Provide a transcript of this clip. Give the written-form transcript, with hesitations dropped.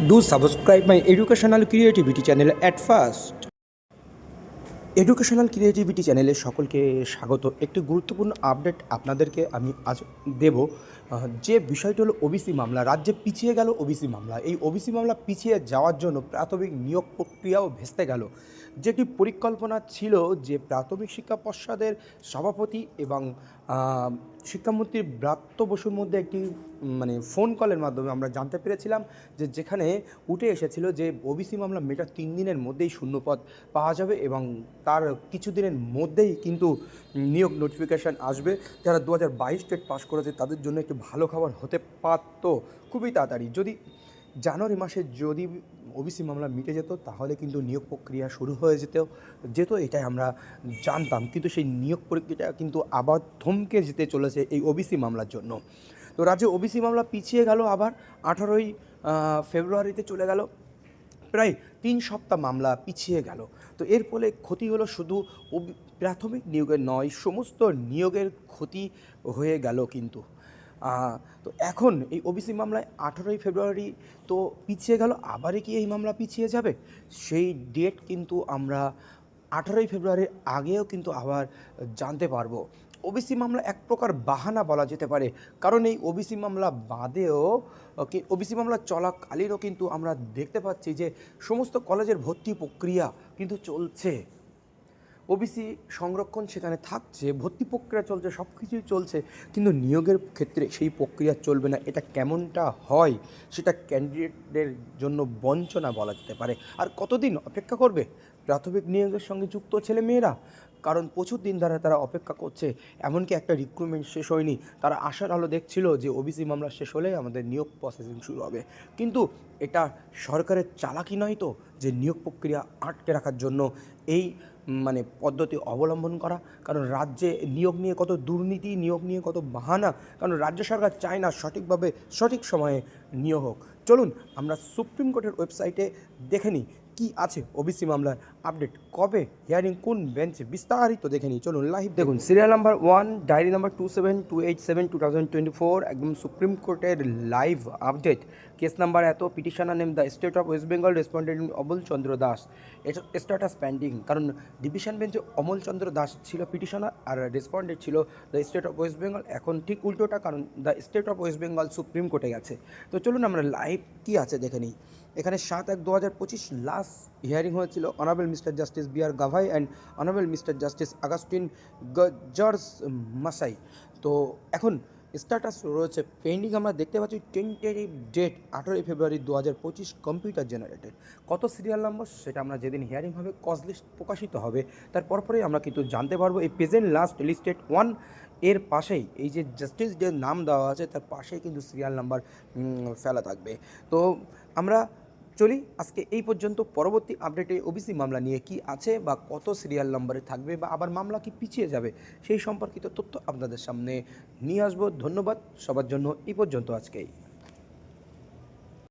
Do subscribe my educational creativity channel at first. Educational creativity চ্যানেলে সকলকে স্বাগত। একটি গুরুত্বপূর্ণ আপডেট আপনাদেরকে আমি আজ দেব। যে বিষয়টি হলো ওবিসি মামলা। রাজ্যে পিছিয়ে গেল ওবিসি মামলা। এই ওবিসি মামলা পিছিয়ে যাওয়ার জন্য প্রাথমিক নিয়োগ প্রক্রিয়াও ভেস্তে গেল। যেটি পরিকল্পনা ছিল যে প্রাথমিক শিক্ষা পর্ষদের সভাপতি এবং শিক্ষামন্ত্রী ব্রাত্য বসুর মধ্যে একটি ফোন কলের মাধ্যমে আমরা জানতে পেরেছিলাম যেখানে উঠে এসেছিল যে ওবিসি মামলা মেটার 3 দিনের মধ্যেই শূন্যপদ পাওয়া যাবে এবং তার কিছুদিনের মধ্যেই কিন্তু নিয়োগ নোটিফিকেশান আসবে। যারা 2022 টেট পাস করেছে তাদের জন্য একটি ভালো খবর হতে পারত খুবই তাড়াতাড়ি। যদি জানুয়ারি মাসে যদি ওবিসি মামলা মিটে যেত তাহলে কিন্তু নিয়োগ প্রক্রিয়া শুরু হয়ে যেত এটাই আমরা জানতাম। কিন্তু সেই নিয়োগ প্রক্রিয়াটা কিন্তু আবার থমকে যেতে চলেছে এই ওবিসি মামলার জন্য। তো রাজ্যে ওবিসি মামলা পিছিয়ে গেল, আবার 18ই ফেব্রুয়ারিতে চলে গেল। প্রায় 3 সপ্তাহ মামলা পিছিয়ে গেল। তো এর ফলে ক্ষতি হলো শুধু প্রাথমিক নিয়োগের নয়, সমস্ত নিয়োগের ক্ষতি হয়ে গেল কিন্তু। তো এখন এই ওবিসি মামলায় 18ই ফেব্রুয়ারি তো পিছিয়ে গেল, আবারই কি এই মামলা পিছিয়ে যাবে? সেই ডেট কিন্তু আমরা 18ই ফেব্রুয়ারির আগেও কিন্তু আবার জানতে পারবো। ওবিসি মামলা এক প্রকার বাহানা বলা যেতে পারে, কারণ এই ওবিসি মামলা বাদেও ওবিসি মামলা চলাকালীনও কিন্তু আমরা দেখতে পাচ্ছি যে সমস্ত কলেজের ভর্তি প্রক্রিয়া কিন্তু চলছে। ওবিসি সংরক্ষণ সেখানে থাকছে, ভর্তি প্রক্রিয়া চলছে, সব কিছুই চলছে, কিন্তু নিয়োগের ক্ষেত্রে সেই প্রক্রিয়া চলবে না। এটা কেমনটা হয় সেটা ক্যান্ডিডেটদের জন্য বঞ্চনা বলা যেতে পারে। আর কতদিন অপেক্ষা করবে প্রাথমিক নিয়োগের সঙ্গে যুক্ত ছেলেমেয়েরা? কারণ প্রচুর দিন ধরে তারা অপেক্ষা করছে। এমনকি একটা রিক্রুটমেন্ট শেষ হয়নি, তারা আশার আলো দেখছিল যে ওবিসি মামলা শেষ হলে আমাদের নিয়োগ প্রসেসিং শুরু হবে। কিন্তু এটা সরকারের চালাকি নয় তো যে নিয়োগ প্রক্রিয়া আটকে রাখার জন্য এই পদ্ধতি অবলম্বন করা? কারণ রাজ্যে নিয়োগ নিয়ে কত দুর্নীতি, নিয়োগ নিয়ে কত বাহানা, কারণ রাজ্য সরকার চায় না সঠিকভাবে সঠিক সময়ে নিয়োগ হোক। চলুন আমরা সুপ্রিম কোর্টের ওয়েবসাইটে দেখে নিই কী আছে ওবিসি মামলার আপডেট, কবে হিয়ারিং, কোন বেঞ্চে, বিস্তারিত দেখে নিই। চলুন লাইভ দেখুন। সিরিয়াল নাম্বার 1, ডায়েরি নাম্বার 27287/2024, একদম সুপ্রিম কোর্টের লাইভ আপডেট। কেস নাম্বার এত, petitioner name the state of West Bengal, respondent Amal Chandra Das. এটা স্ট্যাটাস পেন্ডিং, কারণ ডিভিশন বেঞ্চে অমল চন্দ্র দাস ছিল পিটিশনার আর রেসপন্ডেন্ট ছিল the state of West Bengal. এখন ঠিক উল্টোটা, কারণ the state of West Bengal supreme কোর্টে গেছে। তো চলুন আমরা লাইভ কী আছে দেখে নিই। এখানে 7/1/2025 লাস্ট হিয়ারিং হয়েছিল honourable mister justice B R Gavai and honourable mister justice Augustine George Masih. তো এখন স্ট্যাটাস রয়েছে পেন্ডিং। আমরা দেখতে পাচ্ছি টেন্টেটিভ ডেট 18ই ফেব্রুয়ারি 2025, কম্পিউটার জেনারেটেড। কত সিরিয়াল নাম্বার সেটা আমরা যেদিন হিয়ারিং হবে, কজ লিস্ট প্রকাশিত হবে তার পরপরেই আমরা কিন্তু জানতে পারবো। এই প্রেজেন্ট লাস্ট লিস্টেড 1 এর পাশেই এই যে জাস্টিস যে নাম দেওয়া আছে তার পাশেই কিন্তু সিরিয়াল নাম্বার ফেলা থাকবে। তো আমরা চলি আজকে এই পর্যন্ত। পরবর্তী আপডেটে ওবিসি মামলা নিয়ে কি আছে বা কত সিরিয়াল নম্বরে থাকবে বা আবার মামলা কি পিছিয়ে যাবে সেই সম্পর্কিত তথ্য আপনাদের সামনে নিয়ে আসবো। ধন্যবাদ সবার জন্য, এই পর্যন্ত আজকেই।